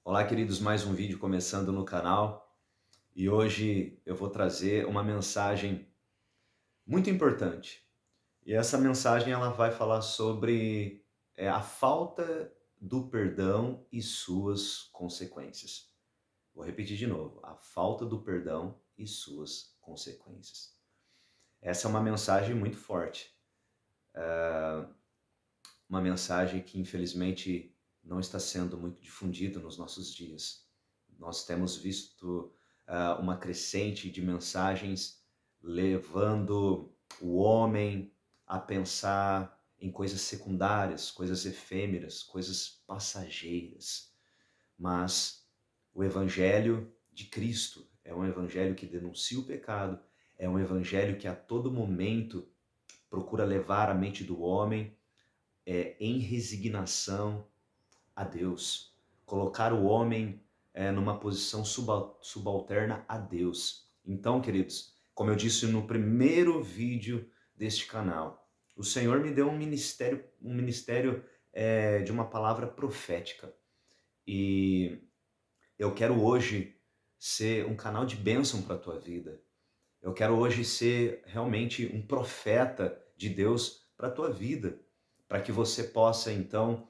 Olá, queridos, mais um vídeo começando no canal e hoje eu vou trazer uma mensagem muito importante. E essa mensagem ela vai falar sobre a falta do perdão e suas consequências. Vou repetir de novo: a falta do perdão e suas consequências. Essa é uma mensagem muito forte, uma mensagem que infelizmente não está sendo muito difundida nos nossos dias. Nós temos visto uma crescente de mensagens levando o homem a pensar em coisas secundárias, coisas efêmeras, coisas passageiras. Mas o Evangelho de Cristo é um Evangelho que denuncia o pecado, é um Evangelho que a todo momento procura levar a mente do homem em resignação a Deus, colocar o homem numa posição subalterna a Deus. Então, queridos, como eu disse no primeiro vídeo deste canal, o Senhor me deu um ministério de uma palavra profética. E eu quero hoje ser um canal de bênção para a tua vida. Eu quero hoje ser realmente um profeta de Deus para a tua vida, para que você possa então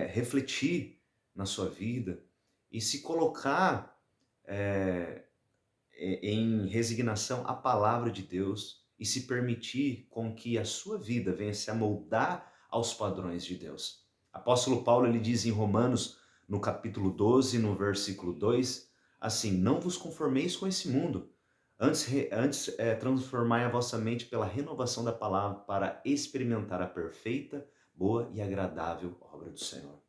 refletir na sua vida e se colocar eh, em resignação à palavra de Deus e se permitir com que a sua vida venha se amoldar aos padrões de Deus. Apóstolo Paulo ele diz em Romanos, no capítulo 12, no versículo 2, assim: não vos conformeis com esse mundo, antes transformai a vossa mente pela renovação da palavra para experimentar a perfeita, boa e agradável obra do Senhor.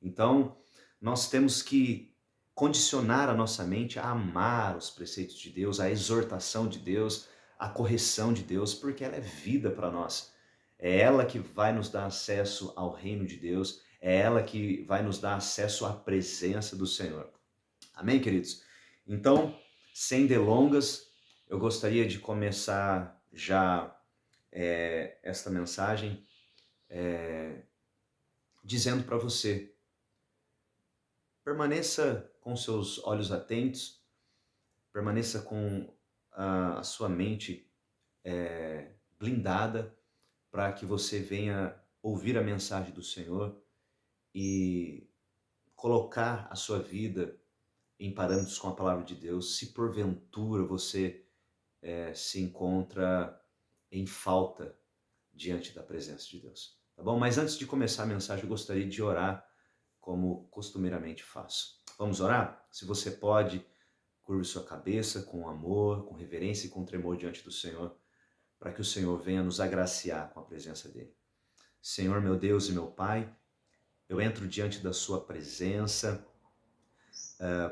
Então, nós temos que condicionar a nossa mente a amar os preceitos de Deus, a exortação de Deus, a correção de Deus, porque ela é vida para nós. É ela que vai nos dar acesso ao reino de Deus, é ela que vai nos dar acesso à presença do Senhor. Amém, queridos? Então, sem delongas, eu gostaria de começar já esta mensagem dizendo para você: permaneça com seus olhos atentos, permaneça com a sua mente blindada para que você venha ouvir a mensagem do Senhor e colocar a sua vida em parâmetros com a palavra de Deus, se porventura você se encontra em falta diante da presença de Deus. Tá bom? Mas antes de começar a mensagem, eu gostaria de orar como costumeiramente faço. Vamos orar? Se você pode, curve sua cabeça com amor, com reverência e com tremor diante do Senhor, para que o Senhor venha nos agraciar com a presença dEle. Senhor, meu Deus e meu Pai, eu entro diante da sua presença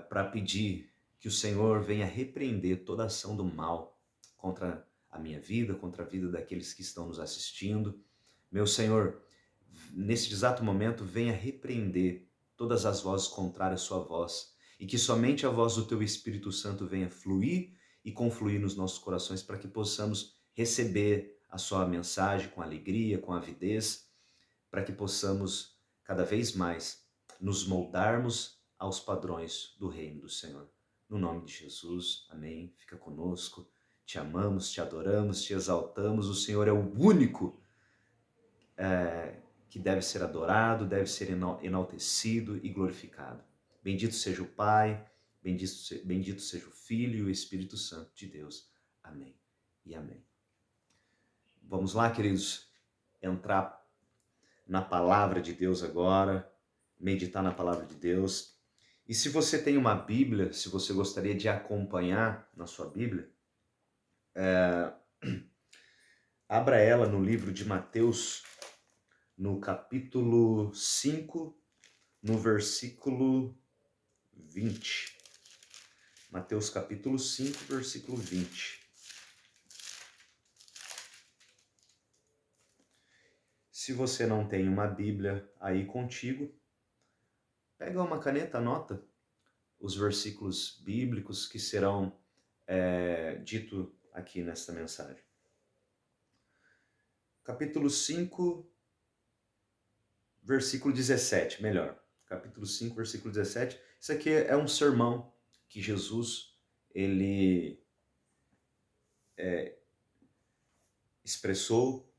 para pedir que o Senhor venha repreender toda ação do mal contra a minha vida, contra a vida daqueles que estão nos assistindo. Meu Senhor, nesse exato momento, venha repreender todas as vozes contrárias à sua voz e que somente a voz do teu Espírito Santo venha fluir e confluir nos nossos corações para que possamos receber a sua mensagem com alegria, com avidez, para que possamos cada vez mais nos moldarmos aos padrões do reino do Senhor. No nome de Jesus, amém. Fica conosco, te amamos, te adoramos, te exaltamos. O Senhor é o único que deve ser adorado, deve ser enaltecido e glorificado. Bendito seja o Pai, bendito seja o Filho e o Espírito Santo de Deus. Amém e amém. Vamos lá, queridos, entrar na palavra de Deus agora, meditar na palavra de Deus. E se você tem uma Bíblia, se você gostaria de acompanhar na sua Bíblia, abra ela no livro de Mateus, no capítulo 5, no versículo 20. Mateus capítulo 5, versículo 20. Se você não tem uma Bíblia aí contigo, pega uma caneta, anota os versículos bíblicos que serão dito aqui nesta mensagem. Capítulo 5, versículo 17, melhor. capítulo 5, versículo 17. Isso aqui é um sermão que Jesus, ele expressou,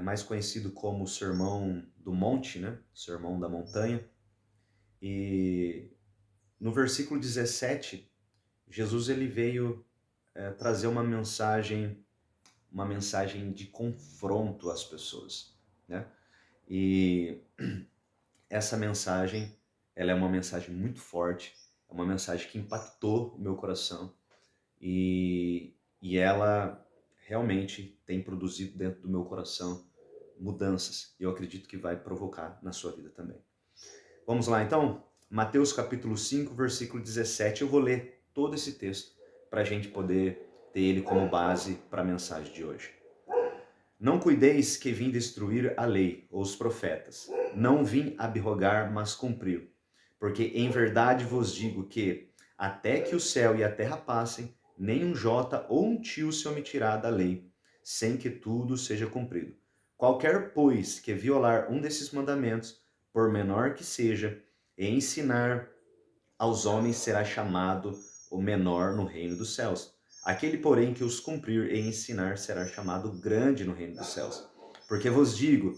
mais conhecido como o Sermão do Monte, né? Sermão da Montanha. E no versículo 17, Jesus ele veio trazer uma mensagem de confronto às pessoas, né? E essa mensagem, ela é uma mensagem muito forte, é uma mensagem que impactou o meu coração e ela realmente tem produzido dentro do meu coração mudanças. E eu acredito que vai provocar na sua vida também. Vamos lá então? Mateus capítulo 5, versículo 17. Eu vou ler todo esse texto para a gente poder ter ele como base para a mensagem de hoje. Não cuideis que vim destruir a lei ou os profetas. Não vim abrogar, mas cumprir. Porque em verdade vos digo que, até que o céu e a terra passem, nem um jota ou um tio se omitirá da lei, sem que tudo seja cumprido. Qualquer, pois, que violar um desses mandamentos, por menor que seja, e ensinar aos homens será chamado o menor no reino dos céus. Aquele, porém, que os cumprir e ensinar será chamado grande no reino dos céus. Porque vos digo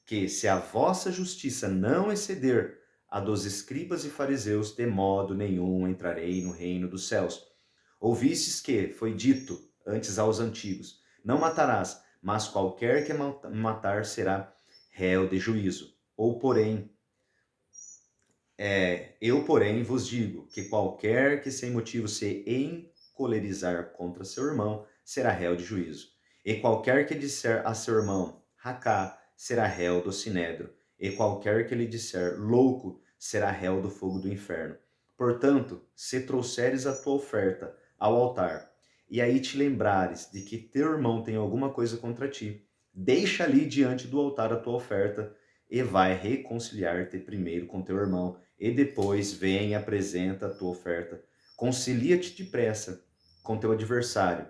que, se a vossa justiça não exceder a dos escribas e fariseus, de modo nenhum entrarei no reino dos céus. Ouvistes que foi dito antes aos antigos: não matarás, mas qualquer que matar será réu de juízo. Ou, porém, eu, porém, vos digo que qualquer que sem motivo se encolerizar contra seu irmão será réu de juízo. E qualquer que disser a seu irmão, racá, será réu do sinédrio. E qualquer que lhe disser, louco, será réu do fogo do inferno. Portanto, se trouxeres a tua oferta ao altar, e aí te lembrares de que teu irmão tem alguma coisa contra ti, deixa ali diante do altar a tua oferta, e vai reconciliar-te primeiro com teu irmão, e depois vem e apresenta a tua oferta. Concilia-te depressa com teu adversário,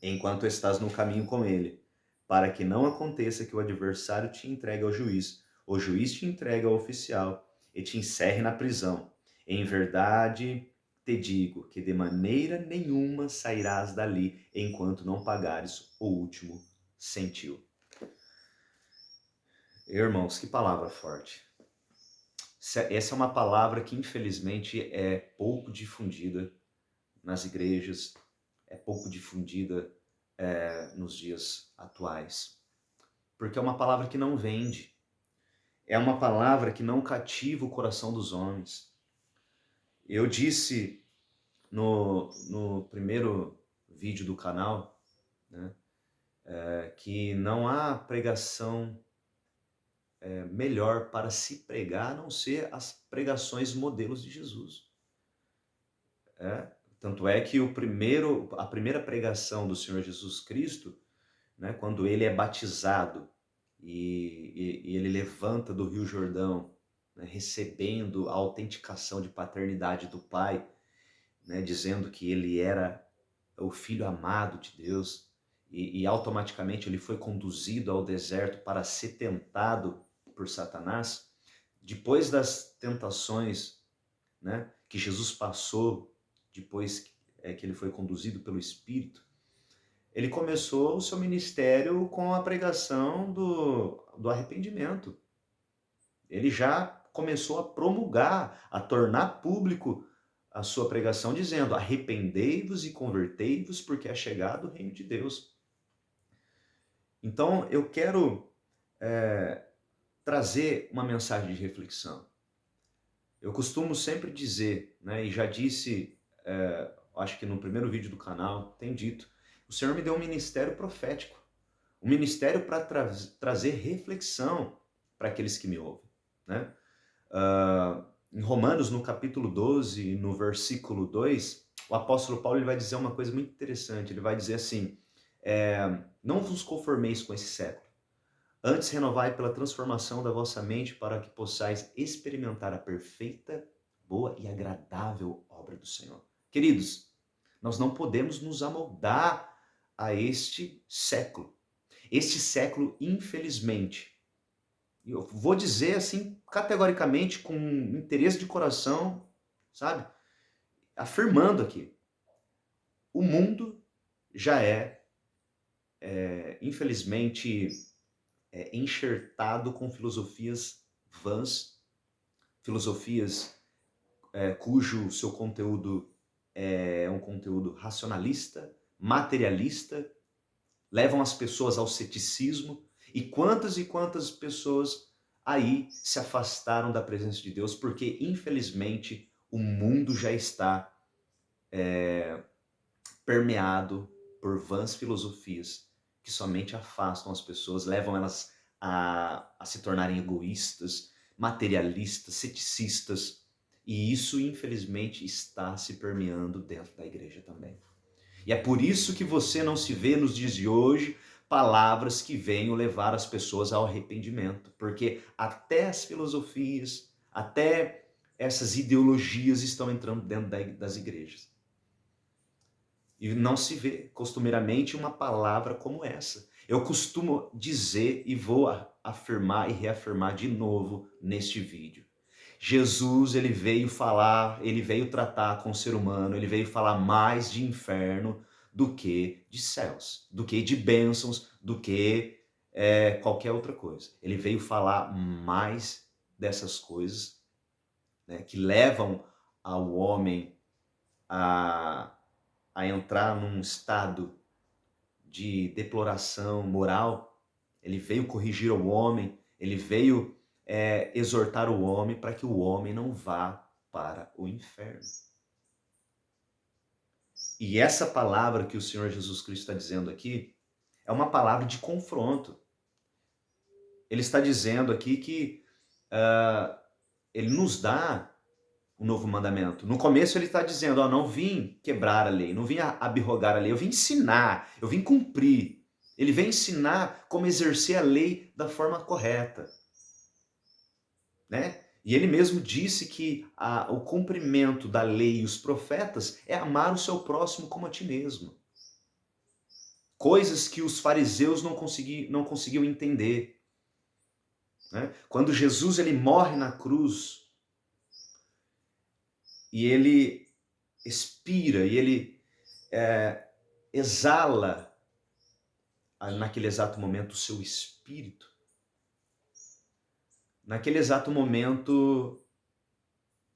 enquanto estás no caminho com ele, para que não aconteça que o adversário te entregue ao juiz, o juiz te entregue ao oficial e te encerre na prisão. Em verdade te digo que de maneira nenhuma sairás dali enquanto não pagares o último centil. Irmãos, que palavra forte. Essa é uma palavra que infelizmente é pouco difundida nas igrejas, é pouco difundida nos dias atuais. Porque é uma palavra que não vende, é uma palavra que não cativa o coração dos homens. Eu disse no primeiro vídeo do canal, né, que não há pregação melhor para se pregar a não ser as pregações modelos de Jesus. Tanto é que a primeira pregação do Senhor Jesus Cristo, né, quando ele é batizado e ele levanta do Rio Jordão, né, recebendo a autenticação de paternidade do Pai, né, dizendo que ele era o Filho amado de Deus, e automaticamente ele foi conduzido ao deserto para ser tentado por Satanás. Depois das tentações, né, que Jesus passou, depois que ele foi conduzido pelo Espírito, ele começou o seu ministério com a pregação do arrependimento. Ele já começou a promulgar, a tornar público a sua pregação, dizendo: arrependei-vos e convertei-vos, porque é chegado o reino de Deus. Então, eu quero trazer uma mensagem de reflexão. Eu costumo sempre dizer, né, e já disse, acho que no primeiro vídeo do canal, tem dito, o Senhor me deu um ministério profético, um ministério para trazer reflexão para aqueles que me ouvem, né? Em Romanos, no capítulo 12, no versículo 2, o apóstolo Paulo ele vai dizer uma coisa muito interessante, ele vai dizer assim, não vos conformeis com esse século, antes renovai pela transformação da vossa mente para que possais experimentar a perfeita, boa e agradável obra do Senhor. Queridos, nós não podemos nos amoldar a este século. Este século, infelizmente, eu vou dizer assim categoricamente, com interesse de coração, sabe? Afirmando aqui, o mundo já infelizmente, enxertado com filosofias vãs, filosofias cujo seu conteúdo é um conteúdo racionalista, materialista, levam as pessoas ao ceticismo, e quantas pessoas aí se afastaram da presença de Deus, porque infelizmente o mundo já está permeado por vãs filosofias que somente afastam as pessoas, levam elas a se tornarem egoístas, materialistas, ceticistas, e isso infelizmente está se permeando dentro da igreja também. E é por isso que você não se vê nos dias de hoje palavras que venham levar as pessoas ao arrependimento, porque até as filosofias, até essas ideologias estão entrando dentro das igrejas. E não se vê costumeiramente uma palavra como essa. Eu costumo dizer e vou afirmar e reafirmar de novo neste vídeo. Jesus, ele veio falar, ele veio tratar com o ser humano, ele veio falar mais de inferno do que de céus, do que de bênçãos, do que qualquer outra coisa. Ele veio falar mais dessas coisas, né, que levam ao homem a entrar num estado de deploração moral. Ele veio corrigir o homem, ele veio exortar o homem para que o homem não vá para o inferno. E essa palavra que o Senhor Jesus Cristo está dizendo aqui é uma palavra de confronto. Ele está dizendo aqui que ele nos dá um novo mandamento. No começo ele está dizendo, não vim quebrar a lei, não vim abrogar a lei, eu vim ensinar, eu vim cumprir. Ele vem ensinar como exercer a lei da forma correta, né? E ele mesmo disse que o cumprimento da lei e os profetas é amar o seu próximo como a ti mesmo. Coisas que os fariseus não conseguiam entender, né? Quando Jesus ele morre na cruz e ele expira e ele exala naquele exato momento o seu espírito. Naquele exato momento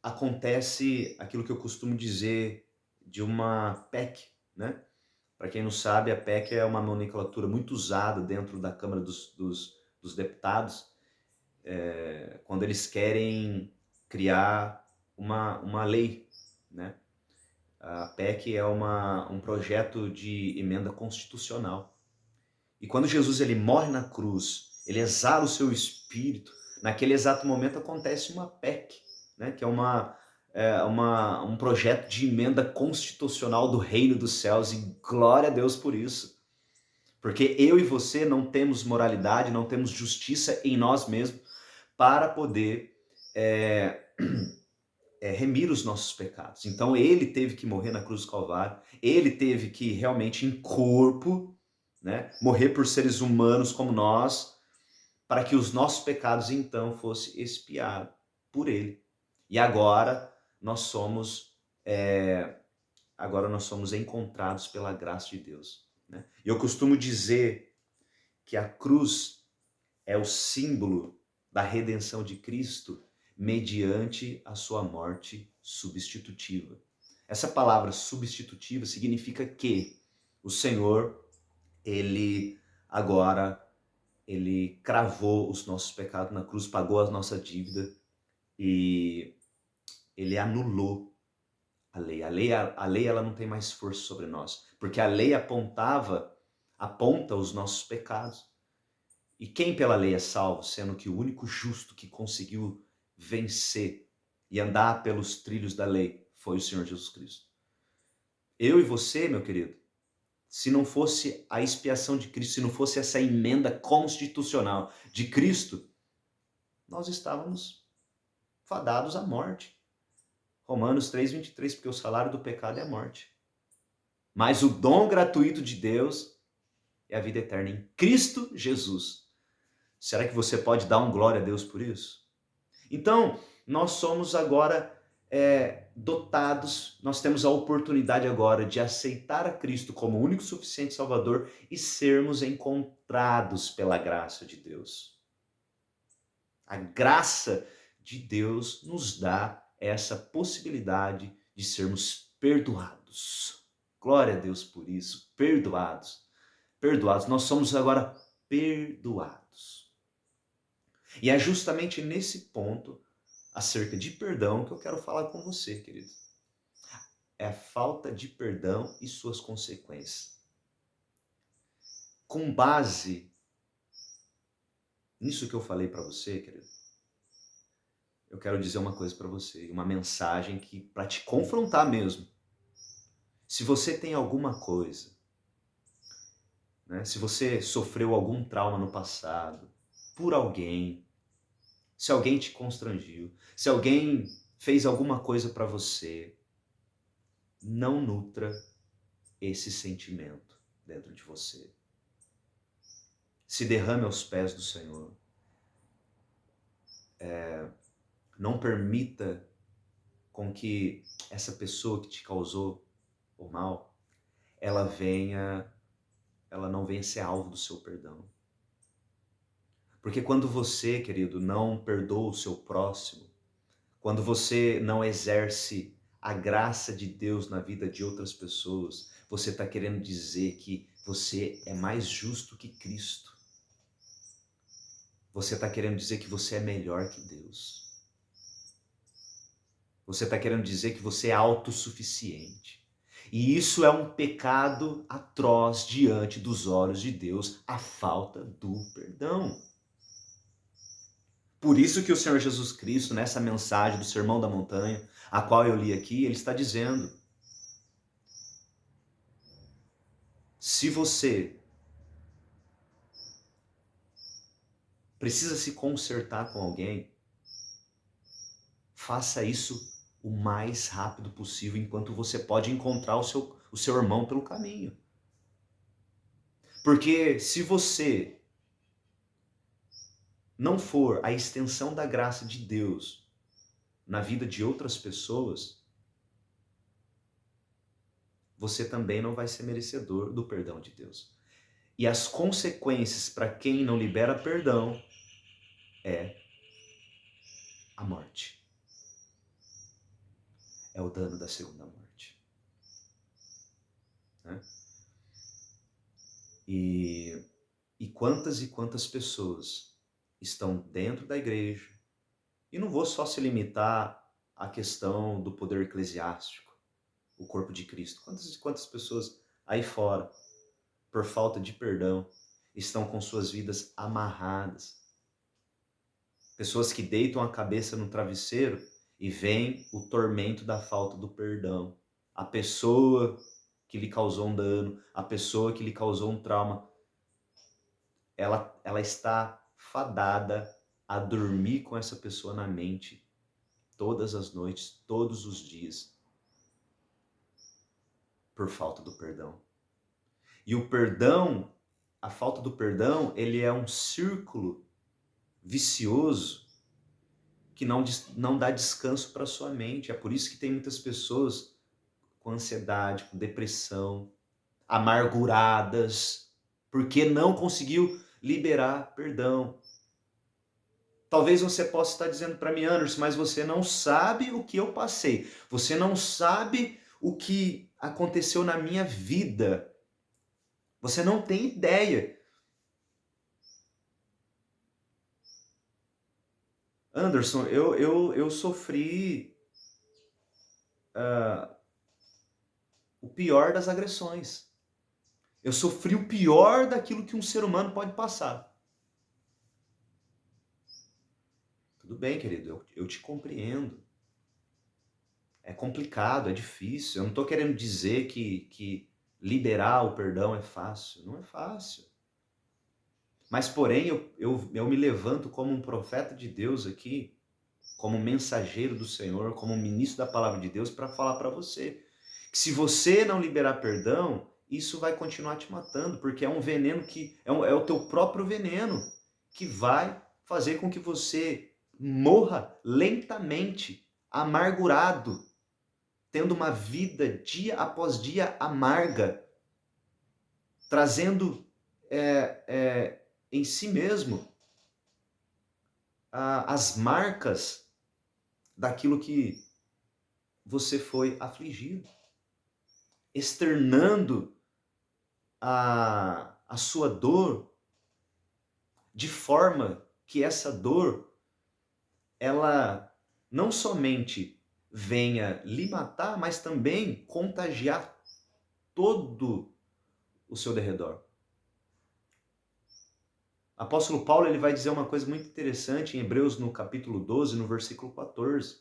acontece aquilo que eu costumo dizer de uma PEC, né? Para quem não sabe, a PEC é uma nomenclatura muito usada dentro da Câmara dos Deputados, quando eles querem criar uma lei, né? A PEC é um projeto de emenda constitucional. E quando Jesus ele morre na cruz, ele exala o seu espírito, naquele exato momento acontece uma PEC, né? Que é um projeto de emenda constitucional do reino dos céus, e glória a Deus por isso. Porque eu e você não temos moralidade, não temos justiça em nós mesmos para poder remir os nossos pecados. Então ele teve que morrer na cruz do Calvário, ele teve que realmente em corpo, né, morrer por seres humanos como nós, para que os nossos pecados então fossem expiados por ele. E agora nós somos encontrados pela graça de Deus, né? Eu costumo dizer que a cruz é o símbolo da redenção de Cristo mediante a sua morte substitutiva. Essa palavra substitutiva significa que o Senhor, ele cravou os nossos pecados na cruz, pagou a nossa dívida e ele anulou a lei. A lei ela não tem mais força sobre nós, porque a lei aponta os nossos pecados. E quem pela lei é salvo, sendo que o único justo que conseguiu vencer e andar pelos trilhos da lei foi o Senhor Jesus Cristo. Eu e você, meu querido, se não fosse a expiação de Cristo, se não fosse essa emenda constitucional de Cristo, nós estávamos fadados à morte. Romanos 3:23, porque o salário do pecado é a morte. Mas o dom gratuito de Deus é a vida eterna em Cristo Jesus. Será que você pode dar um glória a Deus por isso? Então, nós somos agora dotados, nós temos a oportunidade agora de aceitar a Cristo como o único suficiente Salvador e sermos encontrados pela graça de Deus. A graça de Deus nos dá essa possibilidade de sermos perdoados. Glória a Deus por isso, perdoados. Perdoados, nós somos agora perdoados. E é justamente nesse ponto, acerca de perdão, que eu quero falar com você, querido. É a falta de perdão e suas consequências. Com base nisso que eu falei para você, querido, eu quero dizer uma coisa para você, uma mensagem que para te confrontar mesmo. Se você tem alguma coisa, né, se você sofreu algum trauma no passado, por alguém, se alguém te constrangiu, se alguém fez alguma coisa para você, não nutra esse sentimento dentro de você. Se derrame aos pés do Senhor. Não permita com que essa pessoa que te causou o mal, ela não venha ser alvo do seu perdão. Porque quando você, querido, não perdoa o seu próximo, quando você não exerce a graça de Deus na vida de outras pessoas, você está querendo dizer que você é mais justo que Cristo. Você está querendo dizer que você é melhor que Deus. Você está querendo dizer que você é autossuficiente. E isso é um pecado atroz diante dos olhos de Deus, a falta do perdão. Por isso que o Senhor Jesus Cristo, nessa mensagem do Sermão da Montanha, a qual eu li aqui, ele está dizendo: se você precisa se consertar com alguém, faça isso o mais rápido possível, enquanto você pode encontrar o seu irmão pelo caminho. Porque se você não for a extensão da graça de Deus na vida de outras pessoas, você também não vai ser merecedor do perdão de Deus. E as consequências para quem não libera perdão é a morte. É o dano da segunda morte. Né? E quantas pessoas estão dentro da igreja, e não vou só se limitar à questão do poder eclesiástico, o corpo de Cristo. Quantas pessoas aí fora, por falta de perdão, estão com suas vidas amarradas. Pessoas que deitam a cabeça no travesseiro e veem o tormento da falta do perdão. A pessoa que lhe causou um dano, a pessoa que lhe causou um trauma, ela está fadada a dormir com essa pessoa na mente todas as noites, todos os dias, por falta do perdão. E o perdão, a falta do perdão, ele é um círculo vicioso que não dá descanso para sua mente. É por isso que tem muitas pessoas com ansiedade, com depressão, amarguradas, porque não conseguiu liberar perdão. Talvez você possa estar dizendo para mim: Anderson, mas você não sabe o que eu passei. Você não sabe o que aconteceu na minha vida. Você não tem ideia. Anderson, eu sofri o pior das agressões. Eu sofri o pior daquilo que um ser humano pode passar. Tudo bem, querido, eu te compreendo. É complicado, é difícil. Eu não estou querendo dizer que liberar o perdão é fácil. Não é fácil. Mas, porém, eu me levanto como um profeta de Deus aqui, como mensageiro do Senhor, como ministro da palavra de Deus, para falar para você que se você não liberar perdão, isso vai continuar te matando, porque é um veneno que é o teu próprio veneno que vai fazer com que você morra lentamente, amargurado, tendo uma vida dia após dia amarga, trazendo em si mesmo as marcas daquilo que você foi afligido, externando a sua dor de forma que essa dor, ela não somente venha lhe matar, mas também contagiar todo o seu derredor. Apóstolo Paulo ele vai dizer uma coisa muito interessante em Hebreus no capítulo 12, no versículo 14.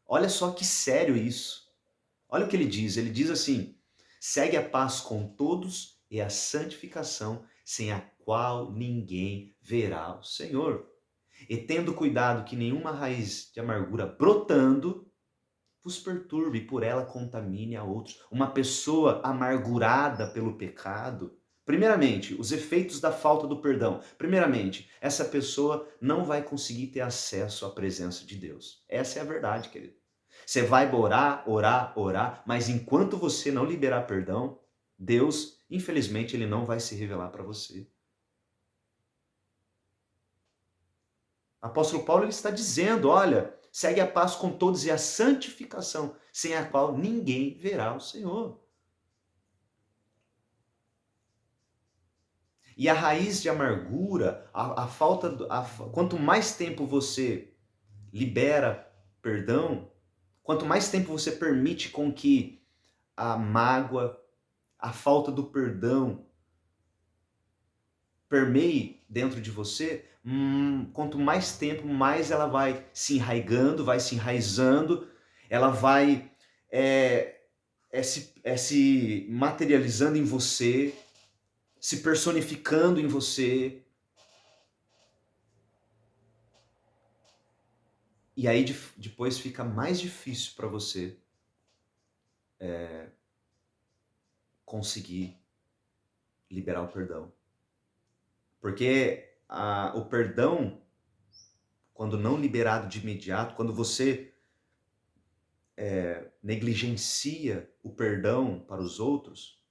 Olha só que sério isso. Olha o que ele diz. Ele diz assim: segue a paz com todos e a santificação, sem a qual ninguém verá o Senhor. E tendo cuidado que nenhuma raiz de amargura brotando vos perturbe e por ela contamine a outros. Uma pessoa amargurada pelo pecado, primeiramente, os efeitos da falta do perdão. Primeiramente, essa pessoa não vai conseguir ter acesso à presença de Deus. Essa é a verdade, querido. Você vai orar, orar, orar, mas enquanto você não liberar perdão, Deus, infelizmente, ele não vai se revelar para você. O apóstolo Paulo ele está dizendo, olha, segue a paz com todos e a santificação, sem a qual ninguém verá o Senhor. E a raiz de amargura, a falta, quanto mais tempo você libera perdão, quanto mais tempo você permite com que a mágoa, a falta do perdão permeie dentro de você, quanto mais tempo, mais ela vai se enraigando, vai se enraizando, ela vai se materializando em você, se personificando em você. E aí depois fica mais difícil para você conseguir liberar o perdão. Porque o perdão, quando não liberado de imediato, quando você negligencia o perdão para os outros,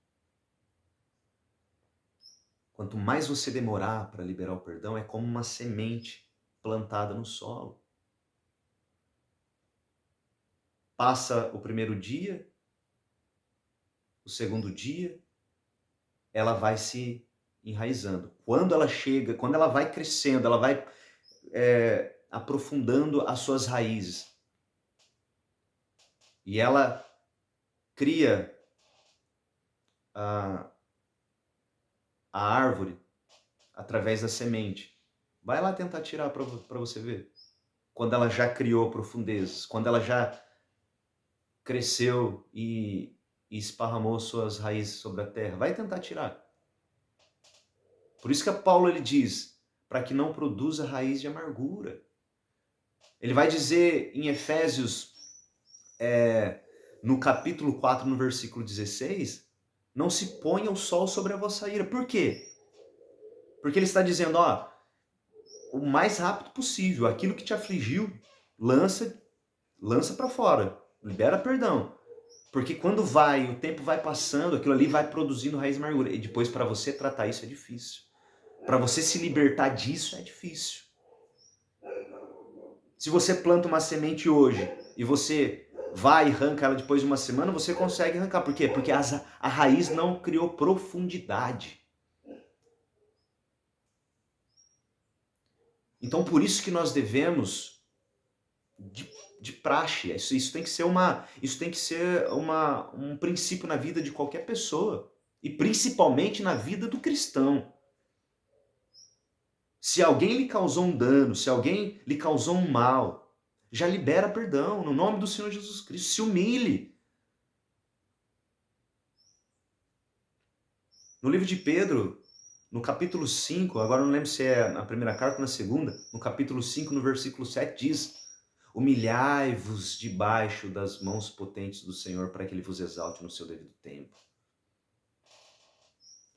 quanto mais você demorar para liberar o perdão, é como uma semente plantada no solo. Passa o primeiro dia, o segundo dia, ela vai se enraizando. Quando ela chega, quando ela vai crescendo, ela vai aprofundando as suas raízes. E ela cria a árvore através da semente. Vai lá tentar tirar para você ver. Quando ela já criou profundezas, quando ela já cresceu e esparramou suas raízes sobre a terra. Vai tentar tirar. Por isso que Paulo ele diz, para que não produza raiz de amargura. Ele vai dizer em Efésios, no capítulo 4, no versículo 16, não se ponha o sol sobre a vossa ira. Por quê? Porque ele está dizendo, o mais rápido possível, aquilo que te afligiu, lança para fora, libera perdão. Porque quando o tempo vai passando, aquilo ali vai produzindo raiz de amargura. E depois para você tratar isso é difícil. Para você se libertar disso é difícil. Se você planta uma semente hoje e você vai e arranca ela depois de uma semana, você consegue arrancar. Por quê? Porque a raiz não criou profundidade. Então por isso que nós devemos de praxe. Isso tem que ser um princípio na vida de qualquer pessoa. E principalmente na vida do cristão. Se alguém lhe causou um dano, se alguém lhe causou um mal, já libera perdão no nome do Senhor Jesus Cristo. Se humilhe. No livro de Pedro, no capítulo 5, agora não lembro se é na primeira carta ou na segunda, no capítulo 5, no versículo 7, diz: humilhai-vos debaixo das mãos potentes do Senhor para que Ele vos exalte no seu devido tempo.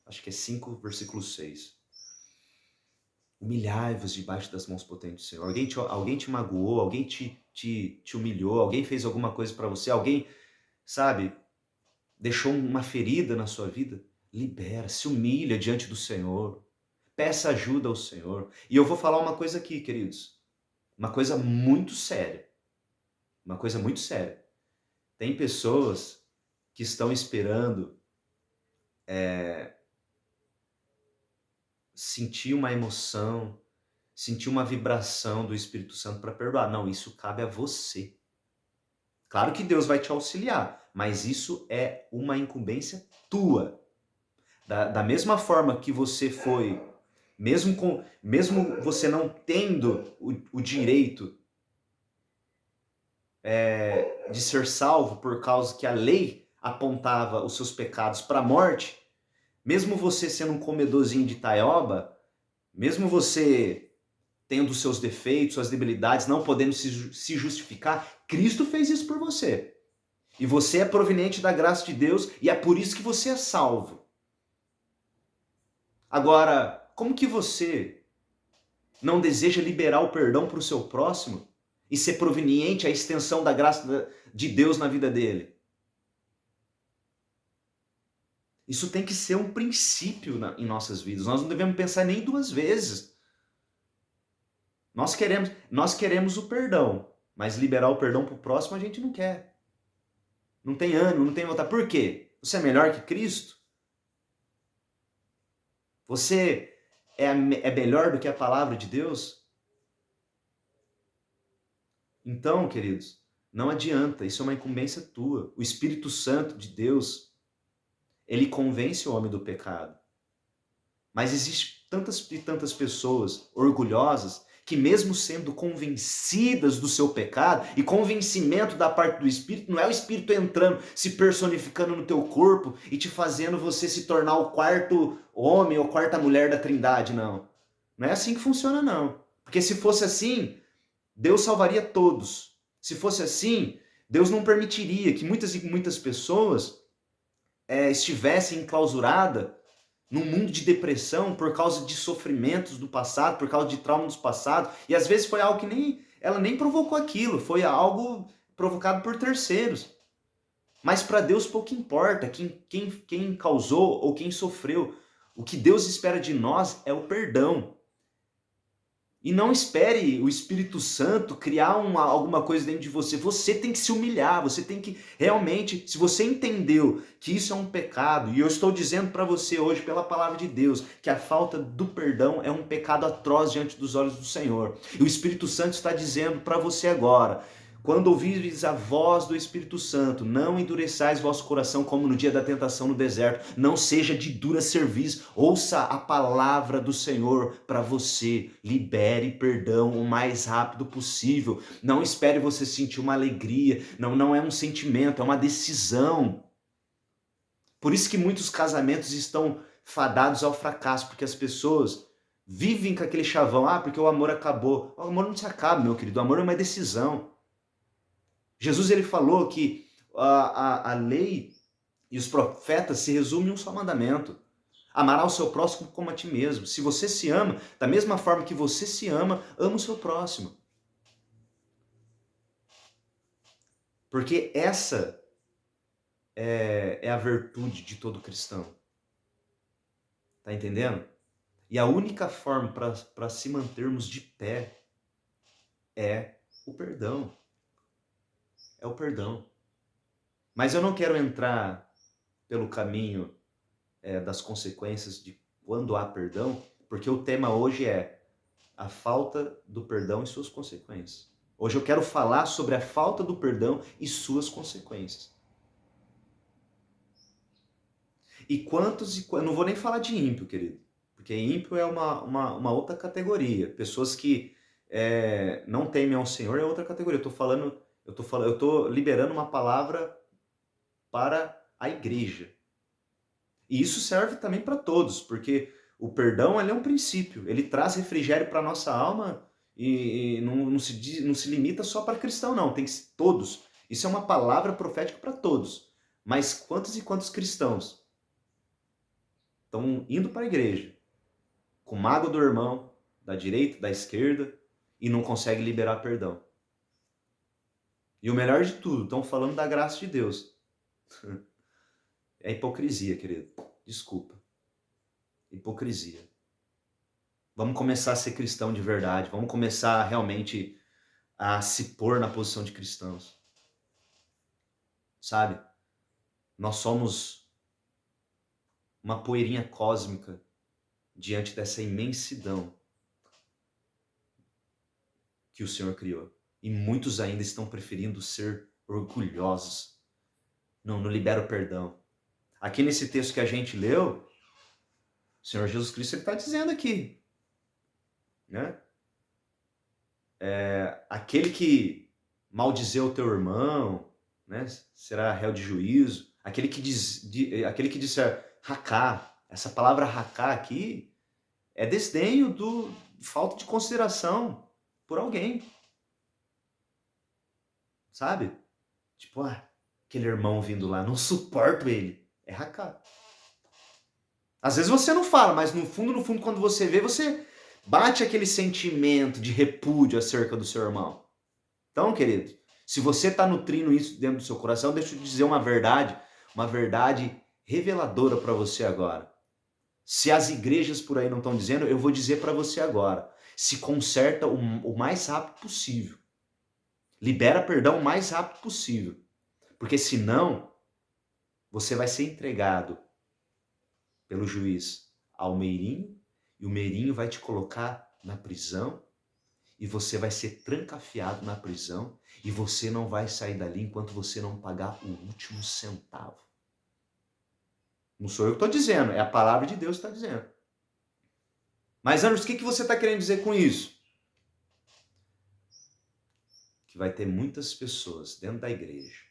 Acho que é 5, versículo 6. Humilhai-vos debaixo das mãos potentes do Senhor. Alguém te magoou, alguém te humilhou, alguém fez alguma coisa para você, alguém, sabe, deixou uma ferida na sua vida. Libera, se humilha diante do Senhor. Peça ajuda ao Senhor. E eu vou falar uma coisa aqui, queridos. Uma coisa muito séria. Uma coisa muito séria. Tem pessoas que estão esperando sentir uma emoção, sentir uma vibração do Espírito Santo para perdoar. Não, isso cabe a você. Claro que Deus vai te auxiliar, mas isso é uma incumbência tua. Da mesma forma que você foi, mesmo você não tendo o direito de ser salvo por causa que a lei apontava os seus pecados para a morte, mesmo você sendo um comedorzinho de taioba, mesmo você tendo seus defeitos, suas debilidades, não podendo se justificar, Cristo fez isso por você. E você é proveniente da graça de Deus e é por isso que você é salvo. Agora, como que você não deseja liberar o perdão para o seu próximo e ser proveniente à extensão da graça de Deus na vida dele? Isso tem que ser um princípio em nossas vidas. Nós não devemos pensar nem duas vezes. Nós queremos o perdão, mas liberar o perdão para o próximo a gente não quer. Não tem ânimo, não tem vontade. Por quê? Você é melhor que Cristo? Você é melhor do que a palavra de Deus? Então, queridos, não adianta, isso é uma incumbência tua. O Espírito Santo de Deus, ele convence o homem do pecado. Mas existem tantas e tantas pessoas orgulhosas que, mesmo sendo convencidas do seu pecado, e convencimento da parte do Espírito, não é o Espírito entrando, se personificando no teu corpo e te fazendo você se tornar o quarto homem ou quarta mulher da Trindade, não. Não é assim que funciona, não. Porque se fosse assim, Deus salvaria todos. Se fosse assim, Deus não permitiria que muitas e muitas pessoas estivessem enclausuradas num mundo de depressão por causa de sofrimentos do passado, por causa de traumas do passado, e às vezes foi algo que ela nem provocou aquilo, foi algo provocado por terceiros. Mas para Deus pouco importa quem causou ou quem sofreu. O que Deus espera de nós é o perdão. E não espere o Espírito Santo criar alguma coisa dentro de você. Você tem que se humilhar, você tem que realmente, se você entendeu que isso é um pecado, e eu estou dizendo para você hoje, pela palavra de Deus, que a falta do perdão é um pecado atroz diante dos olhos do Senhor. E o Espírito Santo está dizendo para você agora: quando ouvires a voz do Espírito Santo, não endureçais vosso coração como no dia da tentação no deserto. Não seja de dura cerviz. Ouça a palavra do Senhor para você. Libere perdão o mais rápido possível. Não espere você sentir uma alegria. Não é um sentimento, é uma decisão. Por isso que muitos casamentos estão fadados ao fracasso, porque as pessoas vivem com aquele chavão. Ah, porque o amor acabou. O amor não se acaba, meu querido. O amor é uma decisão. Jesus ele falou que a lei e os profetas se resumem em um só mandamento: amará o seu próximo como a ti mesmo. Se você se ama, da mesma forma que você se ama, ama o seu próximo. Porque essa é a virtude de todo cristão. Tá entendendo? E a única forma para se mantermos de pé é o perdão. É o perdão. Mas eu não quero entrar pelo caminho das consequências de quando há perdão, porque o tema hoje é a falta do perdão e suas consequências. Hoje eu quero falar sobre a falta do perdão e suas consequências. E quantos não vou nem falar de ímpio, querido, porque ímpio é uma outra categoria. Pessoas que não temem ao Senhor é outra categoria. Eu tô liberando uma palavra para a igreja. E isso serve também para todos, porque o perdão ele é um princípio, ele traz refrigério para a nossa alma e não se limita só para cristão, não, tem que ser todos. Isso é uma palavra profética para todos. Mas quantos e quantos cristãos estão indo para a igreja com mágoa do irmão, da direita, da esquerda, e não consegue liberar perdão. E o melhor de tudo, estão falando da graça de Deus. É hipocrisia, querido. Desculpa. Hipocrisia. Vamos começar a ser cristão de verdade. Vamos começar realmente a se pôr na posição de cristãos. Sabe? Nós somos uma poeirinha cósmica diante dessa imensidão que o Senhor criou. E muitos ainda estão preferindo ser orgulhosos. Não libera o perdão. Aqui nesse texto que a gente leu, o Senhor Jesus Cristo está dizendo aqui, né? Aquele que maldizer o teu irmão, né, será réu de juízo. Aquele que disser racá, essa palavra racá aqui é desdenho do falta de consideração por alguém. Sabe? Tipo, aquele irmão vindo lá, não suporto ele. É racá. Às vezes você não fala, mas no fundo, quando você vê, você bate aquele sentimento de repúdio acerca do seu irmão. Então, querido, se você está nutrindo isso dentro do seu coração, deixa eu te dizer uma verdade reveladora para você agora. Se as igrejas por aí não estão dizendo, eu vou dizer para você agora. Se conserta o mais rápido possível. Libera perdão o mais rápido possível. Porque senão, você vai ser entregado pelo juiz ao meirinho, e o meirinho vai te colocar na prisão, e você vai ser trancafiado na prisão, e você não vai sair dali enquanto você não pagar o último centavo. Não sou eu que estou dizendo, é a palavra de Deus que está dizendo. Mas, Anderson, o que você está querendo dizer com isso? Que vai ter muitas pessoas dentro da igreja,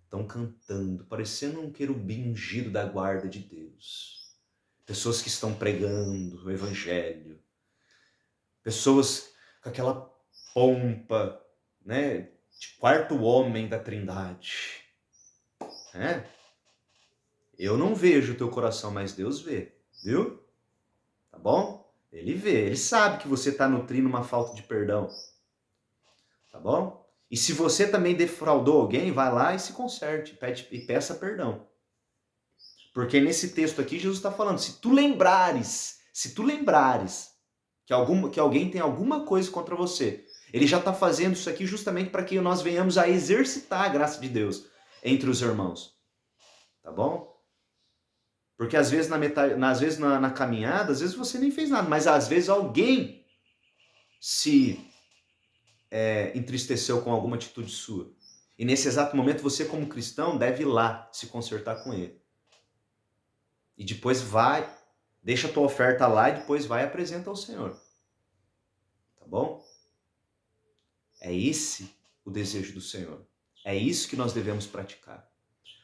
estão cantando, parecendo um querubim ungido da guarda de Deus. Pessoas que estão pregando o evangelho. Pessoas com aquela pompa, né, de quarto homem da Trindade. Eu não vejo o teu coração, mas Deus vê, viu? Tá bom? Ele vê, ele sabe que você está nutrindo uma falta de perdão. Tá bom? E se você também defraudou alguém, vai lá e se conserte, peça perdão. Porque nesse texto aqui Jesus está falando, se tu lembrares que alguém tem alguma coisa contra você, ele já está fazendo isso aqui justamente para que nós venhamos a exercitar a graça de Deus entre os irmãos. Tá bom? Porque às vezes na caminhada, às vezes você nem fez nada, mas às vezes alguém se entristeceu com alguma atitude sua. E nesse exato momento você, como cristão, deve ir lá se consertar com ele. E depois vai, deixa a tua oferta lá e depois vai e apresenta ao Senhor. Tá bom? É esse o desejo do Senhor. É isso que nós devemos praticar.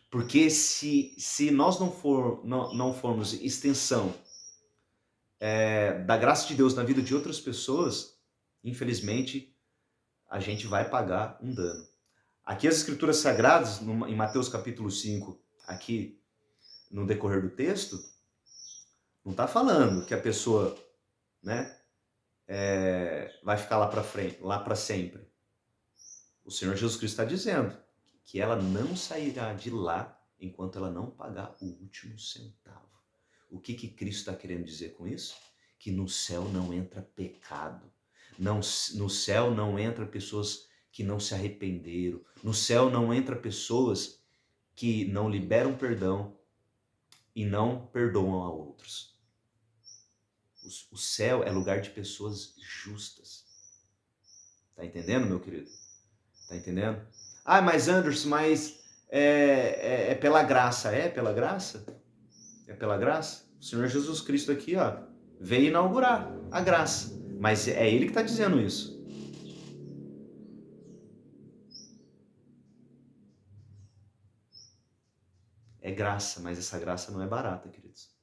Porque se nós não formos extensão da graça de Deus na vida de outras pessoas, infelizmente, a gente vai pagar um dano. Aqui as Escrituras Sagradas, em Mateus capítulo 5, aqui no decorrer do texto, não está falando que a pessoa, né, vai ficar lá para frente, lá para sempre. O Senhor Jesus Cristo está dizendo que ela não sairá de lá enquanto ela não pagar o último centavo. O que Cristo está querendo dizer com isso? Que no céu não entra pecado. No céu não entra pessoas que não se arrependeram. No céu não entra pessoas que não liberam perdão e não perdoam a outros. O céu é lugar de pessoas justas. Tá entendendo, meu querido? Tá entendendo? Mas Anderson, é pela graça. É pela graça? É pela graça? O Senhor Jesus Cristo aqui, veio inaugurar a graça. Mas é Ele que está dizendo isso. É graça, mas essa graça não é barata, queridos.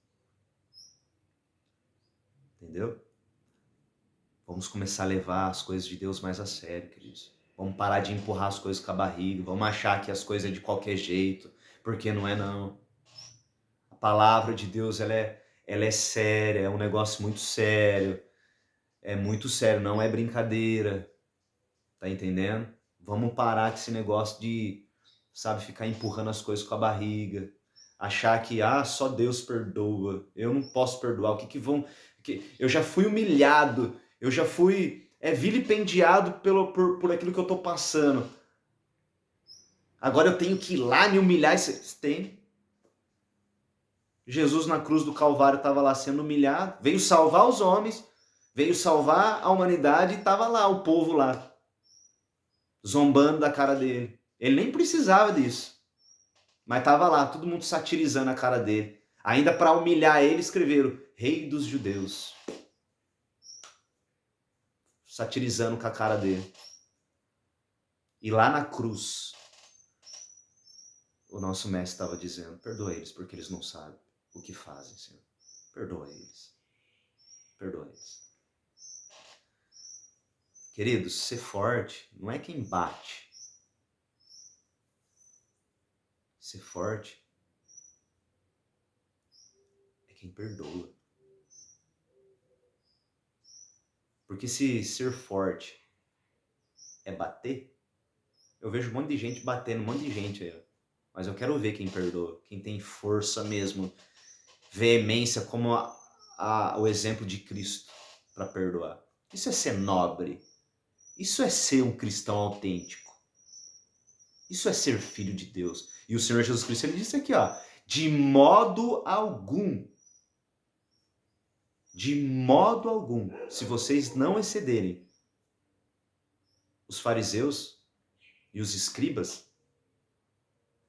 Entendeu? Vamos começar a levar as coisas de Deus mais a sério, queridos. Vamos parar de empurrar as coisas com a barriga. Vamos achar que as coisas é de qualquer jeito. Porque não é não. A palavra de Deus, ela é séria. É um negócio muito sério. é muito sério, não é brincadeira, tá entendendo? Vamos parar com esse negócio de, sabe, ficar empurrando as coisas com a barriga, achar que, só Deus perdoa, eu não posso perdoar, o que que vão... Eu já fui humilhado, eu já fui vilipendiado por aquilo que eu tô passando. Agora eu tenho que ir lá me humilhar. Tem. Jesus na cruz do Calvário estava lá sendo humilhado, veio salvar os homens, veio salvar a humanidade e estava lá o povo lá, zombando da cara dele. Ele nem precisava disso, mas estava lá, todo mundo satirizando a cara dele. Ainda para humilhar ele, escreveram Rei dos Judeus, satirizando com a cara dele. E lá na cruz, o nosso mestre estava dizendo, perdoa eles, porque eles não sabem o que fazem, Senhor. Perdoa eles. Perdoa eles. Queridos, ser forte não é quem bate. Ser forte é quem perdoa. Porque se ser forte é bater, eu vejo um monte de gente batendo, um monte de gente aí. Mas eu quero ver quem perdoa, quem tem força mesmo, veemência, como o exemplo de Cristo para perdoar. Isso é ser nobre. Isso é ser um cristão autêntico. Isso é ser filho de Deus. E o Senhor Jesus Cristo, ele disse aqui, de modo algum, se vocês não excederem os fariseus e os escribas,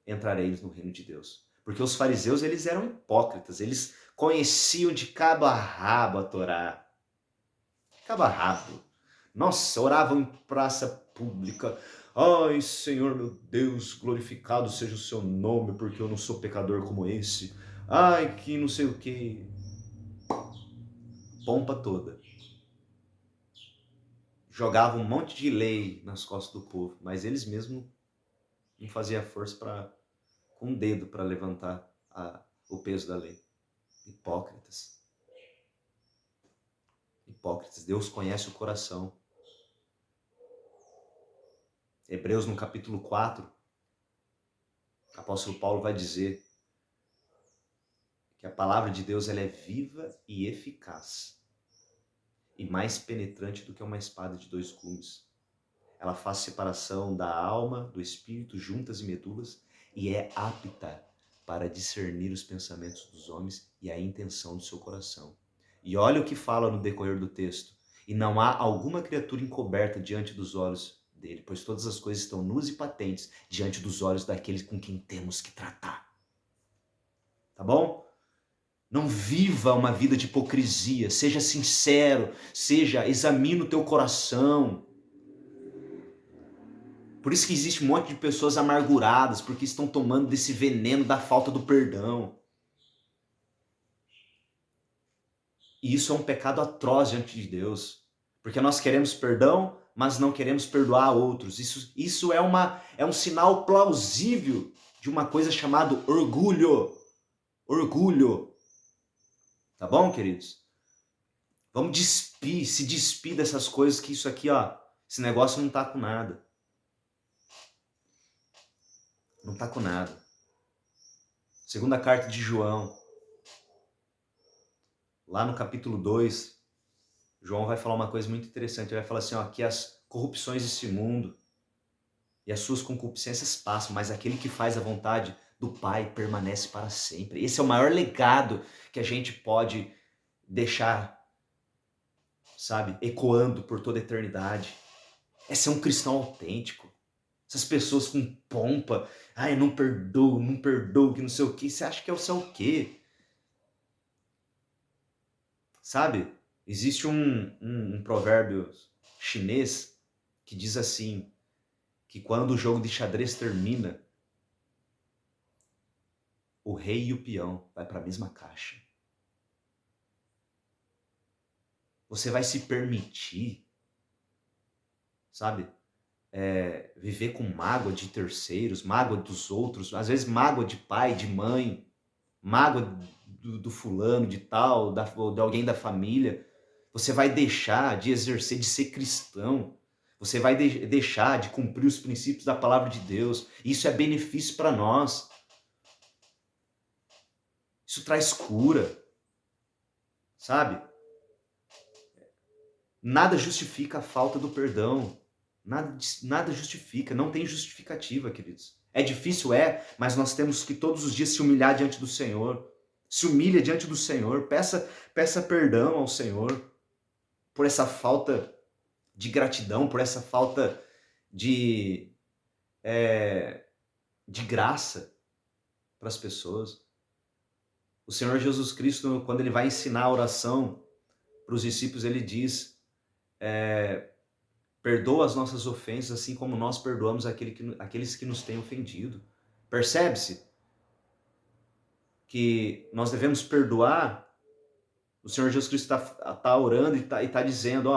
entrareis no reino de Deus. Porque os fariseus, eles eram hipócritas, eles conheciam de cabo a rabo a Torá. Cabo a rabo. Nossa, oravam em praça pública. Ai, Senhor meu Deus, glorificado seja o seu nome, porque eu não sou pecador como esse. Ai, que não sei o que. Pompa toda. Jogavam um monte de lei nas costas do povo, mas eles mesmos não faziam força com um dedo para levantar o peso da lei. Hipócritas. Hipócritas. Deus conhece o coração. Hebreus, no capítulo 4, o apóstolo Paulo vai dizer que a palavra de Deus ela é viva e eficaz e mais penetrante do que uma espada de dois gumes. Ela faz separação da alma, do espírito, juntas e medulas, e é apta para discernir os pensamentos dos homens e a intenção do seu coração. E olha o que fala no decorrer do texto. E não há alguma criatura encoberta diante dos olhos dele, pois todas as coisas estão nuas e patentes diante dos olhos daqueles com quem temos que tratar. Tá bom? Não viva uma vida de hipocrisia, seja sincero, examine o teu coração. Por isso que existe um monte de pessoas amarguradas, porque estão tomando desse veneno da falta do perdão. E isso é um pecado atroz diante de Deus, porque nós queremos perdão, mas não queremos perdoar outros. Isso é um sinal plausível de uma coisa chamada orgulho. Orgulho. Tá bom, queridos? Vamos se despir dessas coisas, que isso aqui, esse negócio não tá com nada. Não tá com nada. Segunda carta de João, lá no capítulo 2, João vai falar uma coisa muito interessante. Ele vai falar assim, que as corrupções desse mundo e as suas concupiscências passam, mas aquele que faz a vontade do Pai permanece para sempre. Esse é o maior legado que a gente pode deixar, sabe, ecoando por toda a eternidade. É ser um cristão autêntico. Essas pessoas com pompa, eu não perdoo, que não sei o quê. Você acha que é o quê? Sabe? Existe um provérbio chinês que diz assim, que quando o jogo de xadrez termina, o rei e o peão vai para a mesma caixa. Você vai se permitir, sabe? Viver com mágoa de terceiros, mágoa dos outros, às vezes mágoa de pai, de mãe, mágoa do fulano, de tal, de alguém da família. Você vai deixar de exercer, de ser cristão. Você vai deixar de cumprir os princípios da palavra de Deus. Isso é benefício para nós. Isso traz cura, sabe? Nada justifica a falta do perdão. Nada justifica, não tem justificativa, queridos. É difícil, mas nós temos que todos os dias se humilhar diante do Senhor. Se humilha diante do Senhor, peça perdão ao Senhor por essa falta de gratidão, por essa falta de, de graça para as pessoas. O Senhor Jesus Cristo, quando ele vai ensinar a oração para os discípulos, ele diz: perdoa as nossas ofensas, assim como nós perdoamos aqueles que nos têm ofendido. Percebe-se que nós devemos perdoar. O Senhor Jesus Cristo está orando e está dizendo,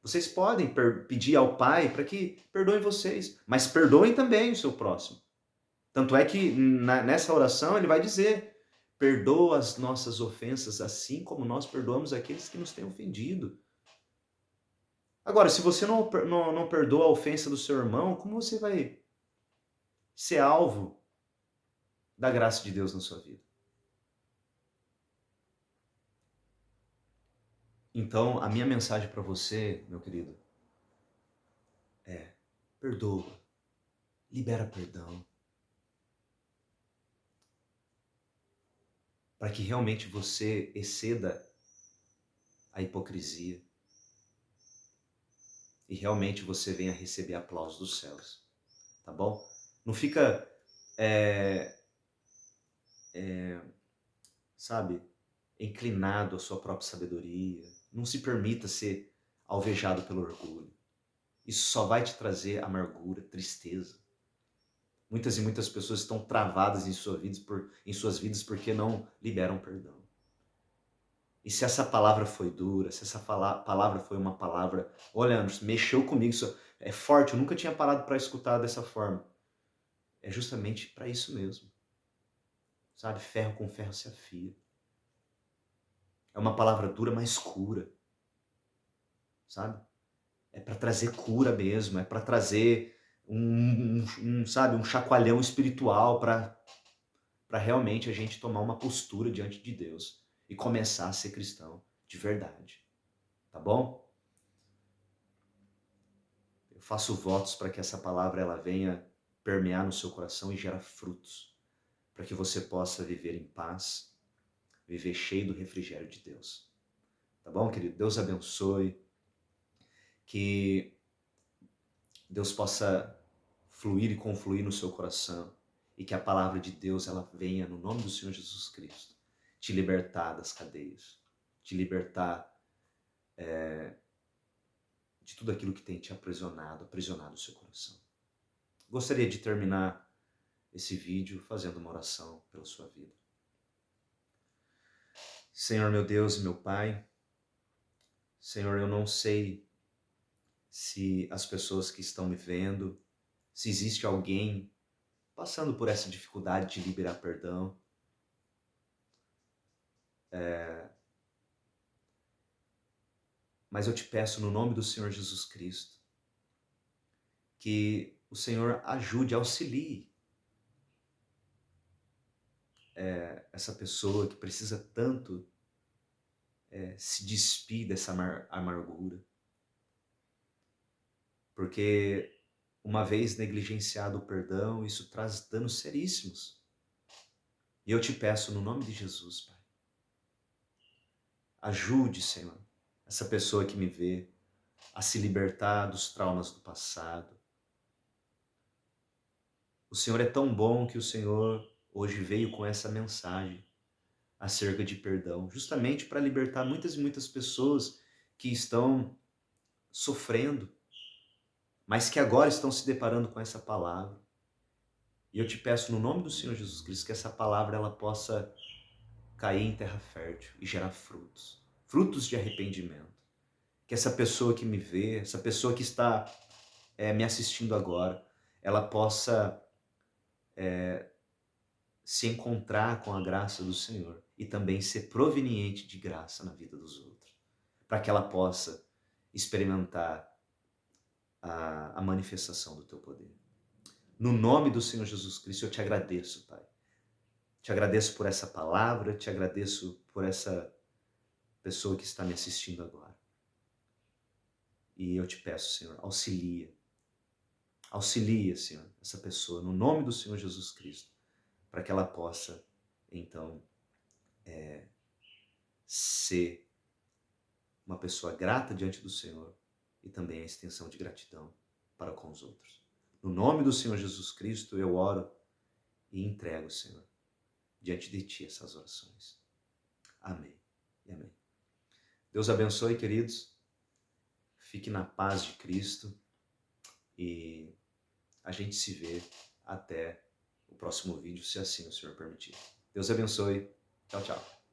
vocês podem pedir ao Pai para que perdoem vocês, mas perdoem também o seu próximo. Tanto é que nessa oração ele vai dizer, perdoa as nossas ofensas assim como nós perdoamos aqueles que nos têm ofendido. Agora, se você não perdoa a ofensa do seu irmão, como você vai ser alvo da graça de Deus na sua vida? Então, a minha mensagem para você, meu querido, é: perdoa, libera perdão, para que realmente você exceda a hipocrisia e realmente você venha receber aplausos dos céus, tá bom? Não fica, sabe, inclinado à sua própria sabedoria. Não se permita ser alvejado pelo orgulho. Isso só vai te trazer amargura, tristeza. Muitas e muitas pessoas estão travadas em suas vidas porque não liberam perdão. E se essa palavra foi dura, se essa palavra foi uma palavra, olha, Anderson, mexeu comigo, isso é forte, eu nunca tinha parado para escutar dessa forma. É justamente para isso mesmo. Sabe, ferro com ferro se afia. É uma palavra dura, mas cura. Sabe? É para trazer cura mesmo, é para trazer sabe, um chacoalhão espiritual para realmente a gente tomar uma postura diante de Deus e começar a ser cristão de verdade. Tá bom? Eu faço votos para que essa palavra ela venha permear no seu coração e gerar frutos, para que você possa viver em paz, viver cheio do refrigério de Deus. Tá bom, querido? Deus abençoe, que Deus possa fluir e confluir no seu coração e que a palavra de Deus ela venha no nome do Senhor Jesus Cristo te libertar das cadeias, te libertar de tudo aquilo que tem te aprisionado o seu coração. Gostaria de terminar esse vídeo fazendo uma oração pela sua vida. Senhor meu Deus e meu Pai, Senhor, eu não sei se as pessoas que estão me vendo, se existe alguém passando por essa dificuldade de liberar perdão. Mas eu te peço no nome do Senhor Jesus Cristo, que o Senhor ajude, auxilie essa pessoa que precisa tanto se despir dessa amargura. Porque uma vez negligenciado o perdão, isso traz danos seríssimos. E eu te peço no nome de Jesus, Pai. Ajude, Senhor, essa pessoa que me vê a se libertar dos traumas do passado. O Senhor é tão bom que o Senhor hoje veio com essa mensagem acerca de perdão, justamente para libertar muitas e muitas pessoas que estão sofrendo, mas que agora estão se deparando com essa palavra. E eu te peço no nome do Senhor Jesus Cristo que essa palavra ela possa cair em terra fértil e gerar frutos, frutos de arrependimento. Que essa pessoa que me vê, essa pessoa que está me assistindo agora, ela possa se encontrar com a graça do Senhor e também ser proveniente de graça na vida dos outros. para que ela possa experimentar a manifestação do teu poder. No nome do Senhor Jesus Cristo, eu te agradeço, Pai. Te agradeço por essa palavra, te agradeço por essa pessoa que está me assistindo agora. E eu te peço, Senhor, auxilia. Auxilia, Senhor, essa pessoa, no nome do Senhor Jesus Cristo, para que ela possa, então, ser uma pessoa grata diante do Senhor e também a extensão de gratidão para com os outros. No nome do Senhor Jesus Cristo, eu oro e entrego, Senhor, diante de Ti essas orações. Amém e amém. Deus abençoe, queridos. Fique na paz de Cristo e a gente se vê até o próximo vídeo, se assim o Senhor permitir. Deus abençoe. Tchau, tchau.